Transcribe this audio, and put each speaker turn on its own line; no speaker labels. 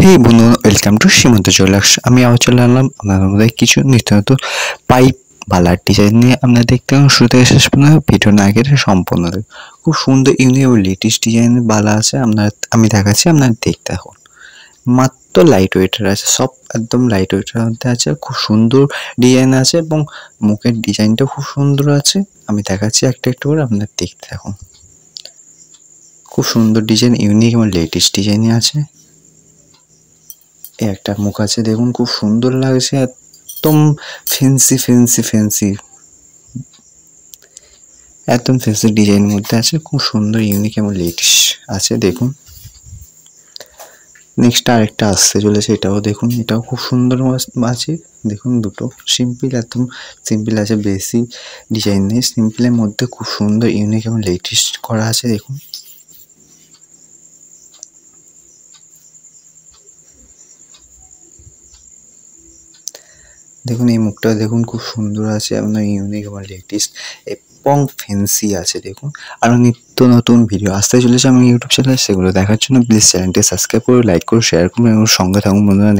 হেই বন্ধুগণ, welcome to সীমান্ত jewellers. আমি আবার চলে আসলাম আপনাদের মধ্যে কিছু নিত্য নতুন পাইপ বালার ডিজাইন নিয়ে। আপনারা দেখতে পাবেন শুরু থেকে শেষ পর্যন্ত ভিডিও না কেটে সম্পূর্ণ দেখুন। খুব সুন্দর ইউনিক এবং লেটেস্ট ডিজাইনের বালা আছে, আমি দেখাচ্ছি, আপনারা দেখতে থাকুন। মাত্র লাইট ওয়েটের আছে, সব একদম লাইট ওয়েটের মধ্যে আছে। খুব সুন্দর ডিজাইন আছে এবং মুখের ডিজাইনটা খুব সুন্দর আছে। আমি দেখাচ্ছি একটা একটু করে, আপনারা দেখতে থাকুন। খুব সুন্দর ডিজাইন, ইউনিক এবং লেটেস্ট ডিজাইনে আছে। একটা মুখ আছে দেখুন, খুব সুন্দর লাগছে, একদম ফ্যান্সি ফ্যান্সি ফ্যান্সি, একদম ফ্যান্সি ডিজাইনের মধ্যে আছে। খুব সুন্দর ইউনিক এবং লেটেস্ট আছে দেখুন। নেক্সট আরেকটা আসতে চলেছে, এটাও দেখুন, এটাও খুব সুন্দর আছে দেখুন। দুটো সিম্পল, একদম সিম্পল আছে, বেশি ডিজাইন নেই, সিম্পলের মধ্যে খুব সুন্দর ইউনিক এবং লেটেস্ট করা আছে দেখুন। দেখুন এই মুখটা দেখুন, খুব সুন্দর আছে, আপনার ইউনিক এবং লেটেস্ট এবং ফ্যান্সি আছে দেখুন। আরও নিত্য নতুন ভিডিও আসতে চলেছে আমার ইউটিউব চ্যানেলে, সেগুলো দেখার জন্য প্লিজ চ্যানেলটি সাবস্ক্রাইব করুন, লাইক করুন, শেয়ার করুন এবং সঙ্গে থাকুন বন্ধুরা।